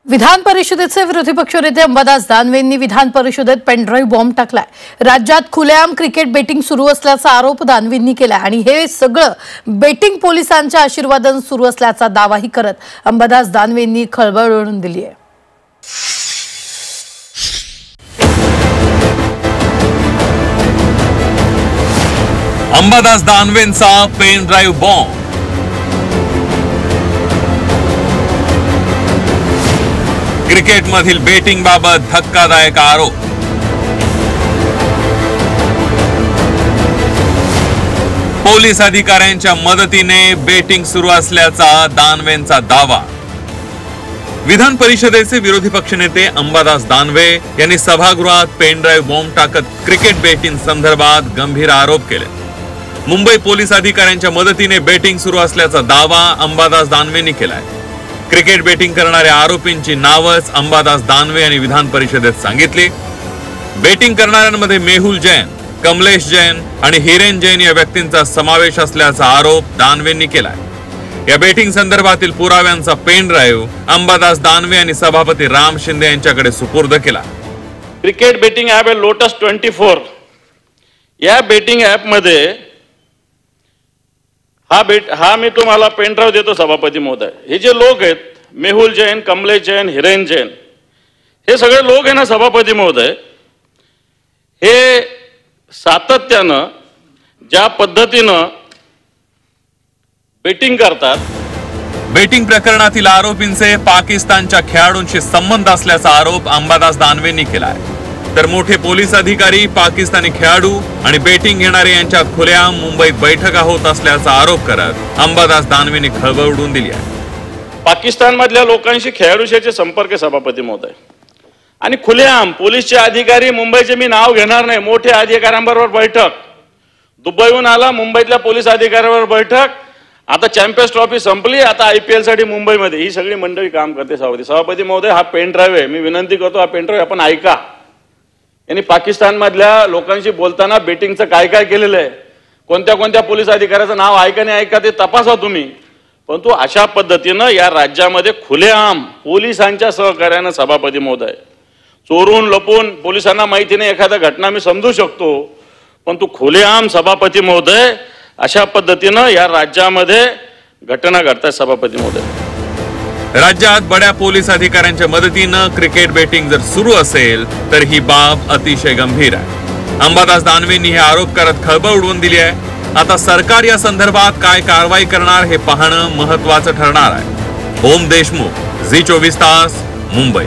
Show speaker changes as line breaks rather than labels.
विधान परिषदेचे विरोधी पक्षनेते अंबादास दानवेंनी विधान परिषदेत पेनड्राईव्ह बॉम्ब टाकलाय। राज्यात खुलेआम क्रिकेट बेटिंग सुरू असल्याचा आरोप दानवेंनी केलाय आणि हे सगळं बेटिंग पोलिसांच्या आशीर्वादाने सुरू असल्याचा दावाही करत अंबादास दानवेंनी खळबळ उडवून दिली आहे।
अंबादास दानवेंचा पेनड्राईव्ह बॉम्ब। क्रिकेट मधील बेटिंग बाबत धक्कादायक आरोप। पोलीस अधिकाऱ्यांच्या मदतीने बेटिंग सुरू असल्याचा दानवेंचा दावा। विधान परिषदेचे विरोधी पक्षनेते अंबादास दानवे यांनी सभागृहात पेनड्राईव्ह बॉम्ब टाकत क्रिकेट बेटिंग संदर्भात गंभीर आरोप केले। मुंबई पोलीस अधिकाऱ्यांच्या मदतीने बेटिंग सुरू असल्याचा दावा अंबादास दानवेंनी केलाय। क्रिकेट बेटिंग करणाऱ्या आरोपींची नावच अंबादास दानवे यांनी विधान परिषदेत सांगितली। बेटिंग करणाऱ्यांमध्ये मेहुल जैन, कमलेश जैन आणि हिरेन जैन या व्यक्तींचा समावेश असल्याचा आरोप दानवेंनी केलाय। या बेटिंग संदर्भातील पुराव्यांचा पेन ड्राईव्ह अंबादास दानवे यांनी सभापती राम शिंदे यांच्याकडे सुपूर्द केला।
क्रिकेट बेटिंग ॲप आहे लोटस 24। या बेटिंग ॲप मध्ये हा मी तुम्हाला पेन ड्राईव्ह देतो सभापती महोदय। हे जे लोक आहेत मेहुल जैन, कमलेश जैन, हिरेन जैन, हे सगळे लोक आहे ना सभापती महोदय, हे सातत्यानं ज्या पद्धतीनं बेटिंग करतात।
बेटिंग प्रकरणातील आरोपींचे पाकिस्तानच्या खेळाडूंशी संबंध असल्याचा आरोप अंबादास दानवेंनी केलाय। तर मोठे पोलीस अधिकारी, पाकिस्तानी खेळाडू आणि बेटिंग घेणारे यांच्यात खुलेआम मुंबईत बैठका होत असल्याचा आरोप करत अंबादास दानवेंनी खळबळ उडवून दिली आहे।
पाकिस्तान मधल्या लोकांशी खेळाडूचे संपर्क सभापती महोदय आणि खुलेआम पोलीसचे अधिकारी मुंबईचे मी नाव घेणार नाही, मोठे अधिकाऱ्यांबरोबर बैठक, दुबईहून आला मुंबईतल्या पोलीस अधिकाऱ्यांबरोबर बैठक, आता चॅम्पियन्स ट्रॉफी संपली, आता IPL साठी मुंबईमध्ये ही सगळी मंडळी काम करते। सभापती महोदय, हा पेन ड्राईव्ह आहे, मी विनंती करतो हा पेन ड्राईव्ह आपण ऐका। यांनी पाकिस्तान मधल्या लोकांशी बोलताना बेटिंगचं काय काय केलेलं आहे, कोणत्या कोणत्या पोलीस अधिकाऱ्याचं नाव ऐका नाही ऐका ते तपासा तुम्ही। परंतु अशा पद्धतीनं या राज्यामध्ये खुलेआम पोलिसांच्या सहकार्यानं सभापती महोदय चोरून लपून पोलिसांना माहिती नाही एखादा घटना मी समजू शकतो, परंतु खुलेआम सभापती महोदय अशा पद्धतीनं या राज्यामध्ये घटना घडतात सभापती महोदय।
राज्यात बड्या पोलीस अधिकाऱ्यांच्या मदतीनं क्रिकेट बेटिंग जर सुरू असेल तर ही बाब अतिशय गंभीर आहे। अंबादास दानवेंनी हे आरोप करत खळबळ उडवून दिली आहे। आता सरकार या संदर्भात काय कारवाई करणार हे पाहणं महत्त्वाचं ठरणार आहे। ओम देशमुख, झी 24 तास, मुंबई।